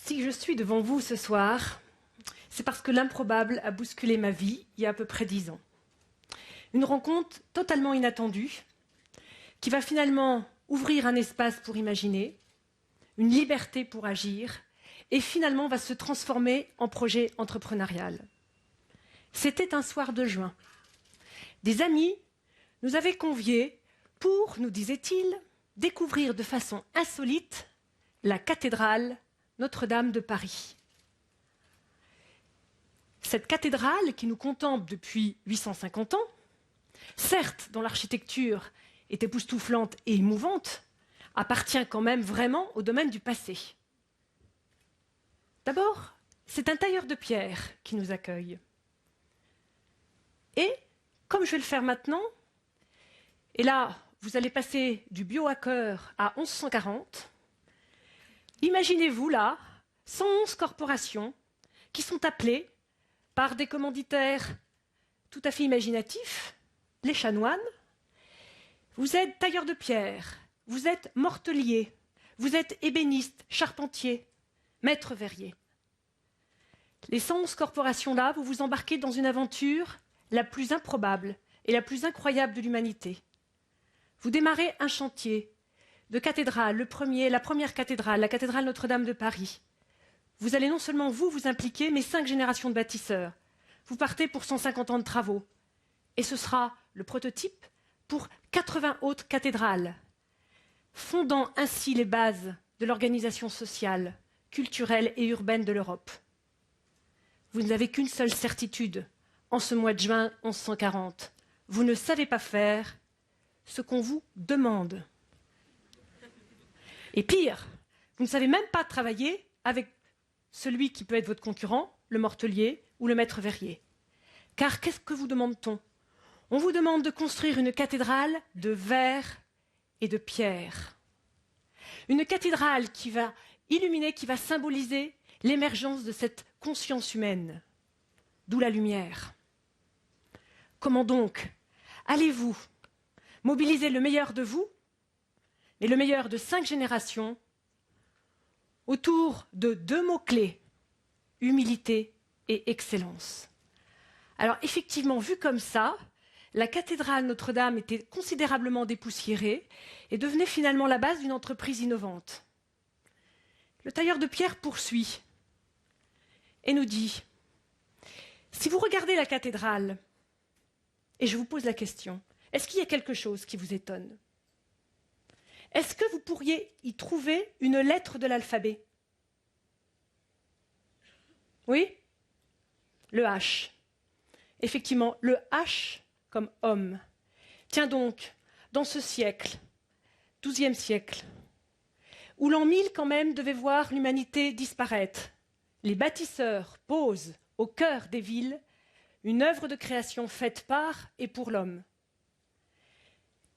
Si je suis devant vous ce soir, c'est parce que l'improbable a bousculé ma vie il y a à peu près 10 ans. Une rencontre totalement inattendue qui va finalement ouvrir un espace pour imaginer, une liberté pour agir et finalement va se transformer en projet entrepreneurial. C'était un soir de juin. Des amis nous avaient conviés pour, nous disait-il, découvrir de façon insolite la cathédrale Notre-Dame de Paris. Cette cathédrale qui nous contemple depuis 850 ans, certes dont l'architecture est époustouflante et émouvante, appartient quand même vraiment au domaine du passé. D'abord, c'est un tailleur de pierre qui nous accueille. Et, comme je vais le faire maintenant, et là, vous allez passer du biohacker à 1140, imaginez-vous là, 111 corporations qui sont appelées par des commanditaires tout à fait imaginatifs, les chanoines. Vous êtes tailleur de pierre, vous êtes mortelier, vous êtes ébéniste, charpentier, maître verrier. Les 111 corporations-là, vous vous embarquez dans une aventure la plus improbable et la plus incroyable de l'humanité. Vous démarrez un chantier de cathédrale, la première cathédrale, la cathédrale Notre-Dame de Paris. Vous allez non seulement vous impliquer, mais 5 générations de bâtisseurs. Vous partez pour 150 ans de travaux. Et ce sera le prototype pour 80 autres cathédrales, fondant ainsi les bases de l'organisation sociale, culturelle et urbaine de l'Europe. Vous n'avez qu'une seule certitude en ce mois de juin 1140. Vous ne savez pas faire ce qu'on vous demande. Et pire, vous ne savez même pas travailler avec celui qui peut être votre concurrent, le mortelier ou le maître verrier. Car qu'est-ce que vous demande-t-on? On vous demande de construire une cathédrale de verre et de pierre. Une cathédrale qui va illuminer, qui va symboliser l'émergence de cette conscience humaine, d'où la lumière. Comment donc allez-vous mobiliser le meilleur de vous, mais le meilleur de 5 générations, autour de 2 mots-clés, humilité et excellence? Alors effectivement, vu comme ça, la cathédrale Notre-Dame était considérablement dépoussiérée et devenait finalement la base d'une entreprise innovante. Le tailleur de pierre poursuit et nous dit, si vous regardez la cathédrale, et je vous pose la question, est-ce qu'il y a quelque chose qui vous étonne? Est-ce que vous pourriez y trouver une lettre de l'alphabet? Oui? Le H. Effectivement, le H comme homme. Tiens donc, dans ce siècle, XIIe siècle, où l'an 1000 quand même devait voir l'humanité disparaître, les bâtisseurs posent au cœur des villes une œuvre de création faite par et pour l'homme.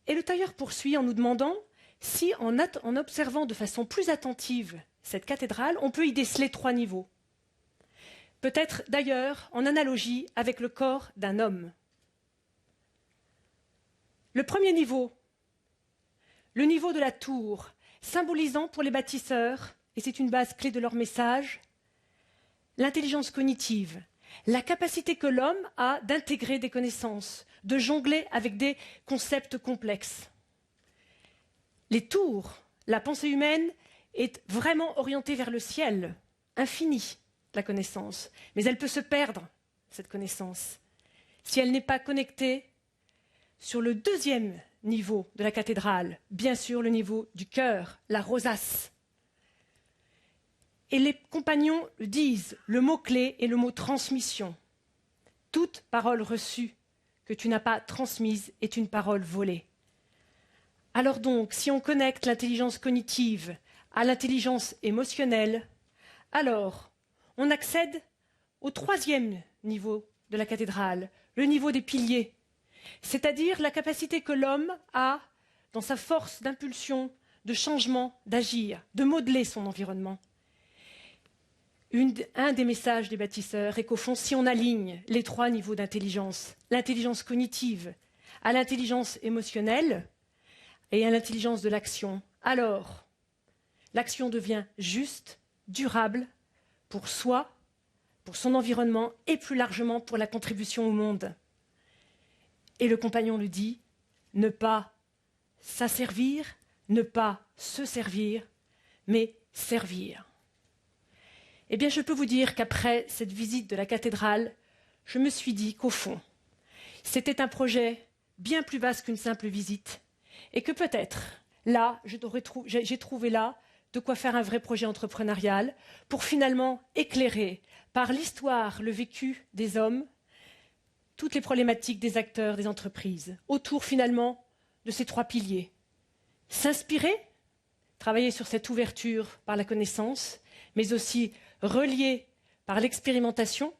Et le tailleur poursuit en nous demandant si, en observant de façon plus attentive cette cathédrale, on peut y déceler 3 niveaux. Peut-être d'ailleurs en analogie avec le corps d'un homme. Le premier niveau, le niveau de la tour, symbolisant pour les bâtisseurs, et c'est une base clé de leur message, l'intelligence cognitive, la capacité que l'homme a d'intégrer des connaissances, de jongler avec des concepts complexes. Les tours, la pensée humaine est vraiment orientée vers le ciel, infini, la connaissance. Mais elle peut se perdre, cette connaissance, si elle n'est pas connectée sur le 2e niveau de la cathédrale, bien sûr le niveau du cœur, la rosace. Et les compagnons disent, le mot-clé est le mot transmission. Toute parole reçue que tu n'as pas transmise est une parole volée. Alors donc, si on connecte l'intelligence cognitive à l'intelligence émotionnelle, alors on accède au 3e niveau de la cathédrale, le niveau des piliers, c'est-à-dire la capacité que l'homme a, dans sa force d'impulsion, de changement, d'agir, de modeler son environnement. Un des messages des bâtisseurs est qu'au fond, si on aligne les 3 niveaux d'intelligence, l'intelligence cognitive à l'intelligence émotionnelle et à l'intelligence de l'action, alors l'action devient juste, durable pour soi, pour son environnement et plus largement pour la contribution au monde. Et le compagnon le dit, ne pas s'asservir, ne pas se servir, mais servir. Eh bien, je peux vous dire qu'après cette visite de la cathédrale, je me suis dit qu'au fond, c'était un projet bien plus vaste qu'une simple visite et que peut-être, là, j'ai trouvé là de quoi faire un vrai projet entrepreneurial pour finalement éclairer par l'histoire, le vécu des hommes, toutes les problématiques des acteurs, des entreprises, autour finalement de ces trois piliers. S'inspirer, travailler sur cette ouverture par la connaissance, mais aussi relier par l'expérimentation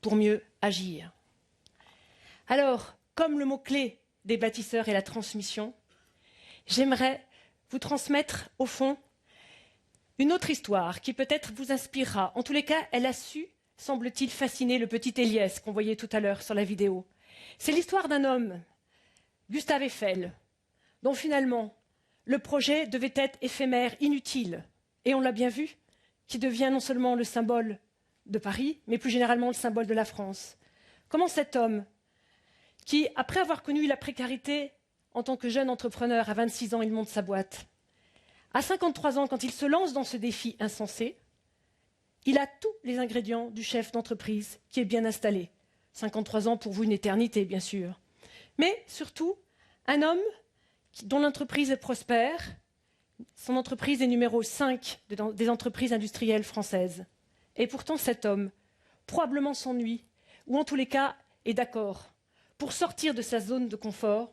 pour mieux agir. Alors, comme le mot-clé des bâtisseurs est la transmission, j'aimerais vous transmettre, au fond, une autre histoire qui peut-être vous inspirera. En tous les cas, elle a su, semble-t-il, fasciner le petit Éliès qu'on voyait tout à l'heure sur la vidéo. C'est l'histoire d'un homme, Gustave Eiffel, dont finalement le projet devait être éphémère, inutile, et on l'a bien vu, qui devient non seulement le symbole de Paris, mais plus généralement le symbole de la France. Comment cet homme, qui, après avoir connu la précarité en tant que jeune entrepreneur, à 26 ans, il monte sa boîte. À 53 ans, quand il se lance dans ce défi insensé, il a tous les ingrédients du chef d'entreprise qui est bien installé. 53 ans, pour vous, une éternité, bien sûr. Mais surtout, un homme dont l'entreprise est prospère. Son entreprise est numéro 5 des entreprises industrielles françaises. Et pourtant, cet homme, probablement s'ennuie, ou en tous les cas, est d'accord, pour sortir de sa zone de confort,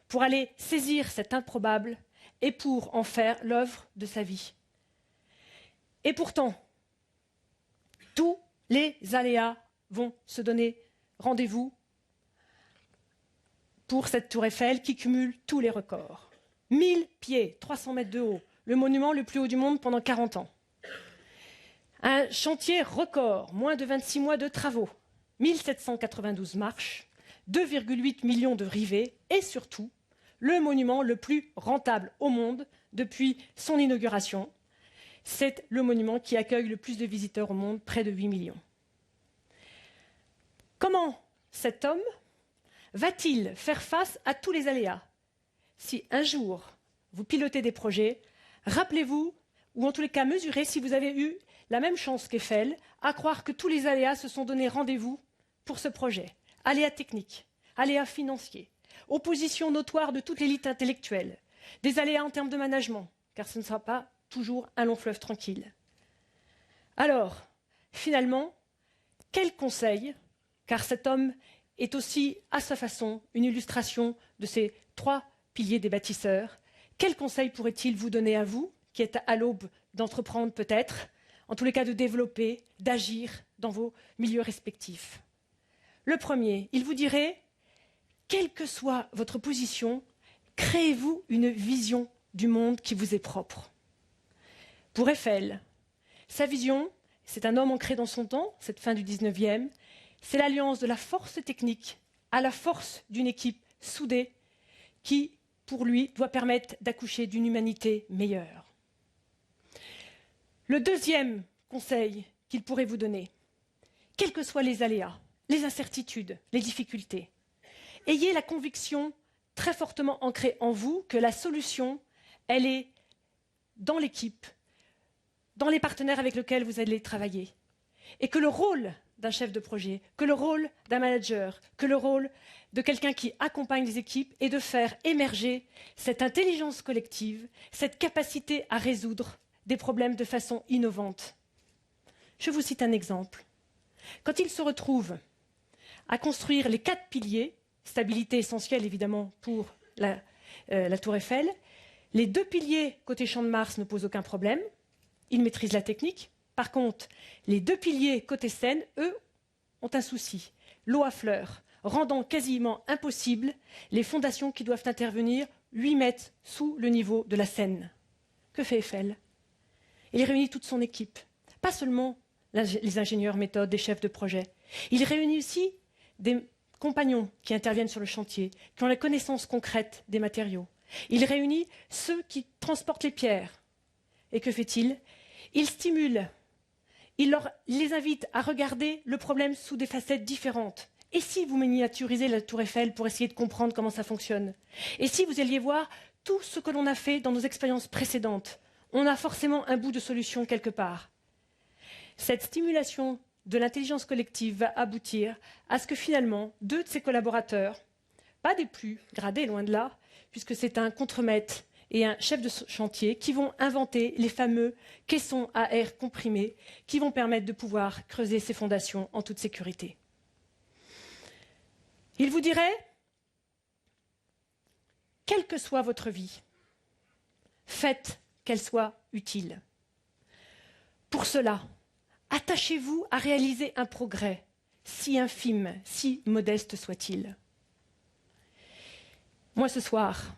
pour aller saisir cet improbable et pour en faire l'œuvre de sa vie. Et pourtant, tous les aléas vont se donner rendez-vous pour cette tour Eiffel qui cumule tous les records. 1000 pieds, 300 mètres de haut, le monument le plus haut du monde pendant 40 ans. Un chantier record, moins de 26 mois de travaux, 1792 marches, 2,8 millions de rivets et surtout, le monument le plus rentable au monde depuis son inauguration. C'est le monument qui accueille le plus de visiteurs au monde, près de 8 millions. Comment cet homme va-t-il faire face à tous les aléas? Si un jour vous pilotez des projets, rappelez-vous, ou en tous les cas mesurez si vous avez eu la même chance qu'Eiffel, à croire que tous les aléas se sont donné rendez-vous pour ce projet. Aléas techniques, aléas financiers, opposition notoire de toute l'élite intellectuelle, des aléas en termes de management, car ce ne sera pas toujours un long fleuve tranquille. Alors, finalement, quel conseil, car cet homme est aussi, à sa façon, une illustration de ces trois piliers des bâtisseurs, quel conseil pourrait-il vous donner à vous, qui êtes à l'aube d'entreprendre peut-être, en tous les cas de développer, d'agir dans vos milieux respectifs? Le premier, il vous dirait, quelle que soit votre position, créez-vous une vision du monde qui vous est propre. Pour Eiffel, sa vision, c'est un homme ancré dans son temps, cette fin du 19e, c'est l'alliance de la force technique à la force d'une équipe soudée qui, pour lui, doit permettre d'accoucher d'une humanité meilleure. Le deuxième conseil qu'il pourrait vous donner, quels que soient les aléas, les incertitudes, les difficultés, ayez la conviction très fortement ancrée en vous que la solution, elle est dans l'équipe, dans les partenaires avec lesquels vous allez travailler. Et que le rôle d'un chef de projet, que le rôle d'un manager, que le rôle de quelqu'un qui accompagne les équipes est de faire émerger cette intelligence collective, cette capacité à résoudre des problèmes de façon innovante. Je vous cite un exemple. Quand il se retrouve à construire les 4 piliers, stabilité essentielle évidemment pour la tour Eiffel, les 2 piliers côté Champ de Mars ne posent aucun problème, ils maîtrisent la technique. Par contre, les 2 piliers côté Seine, eux, ont un souci. L'eau à fleurs, rendant quasiment impossible les fondations qui doivent intervenir 8 mètres sous le niveau de la Seine. Que fait Eiffel? Il réunit toute son équipe, pas seulement les ingénieurs méthodes, des chefs de projet. Il réunit aussi des compagnons qui interviennent sur le chantier, qui ont la connaissance concrète des matériaux. Il réunit ceux qui transportent les pierres. Et que fait-il? Il stimule, Il les invite à regarder le problème sous des facettes différentes. Et si vous miniaturisez la Tour Eiffel pour essayer de comprendre comment ça fonctionne? Et si vous alliez voir tout ce que l'on a fait dans nos expériences précédentes? On a forcément un bout de solution quelque part. Cette stimulation de l'intelligence collective va aboutir à ce que finalement, 2 de ses collaborateurs, pas des plus gradés, loin de là, puisque c'est un contremaître et un chef de chantier qui vont inventer les fameux caissons à air comprimé qui vont permettre de pouvoir creuser ces fondations en toute sécurité. Il vous dirait, quelle que soit votre vie, faites qu'elle soit utile. Pour cela, attachez-vous à réaliser un progrès, si infime, si modeste soit-il. Moi, ce soir,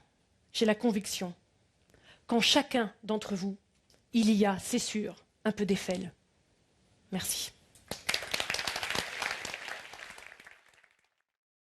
j'ai la conviction qu'en chacun d'entre vous, il y a, c'est sûr, un peu d'Eiffel. Merci.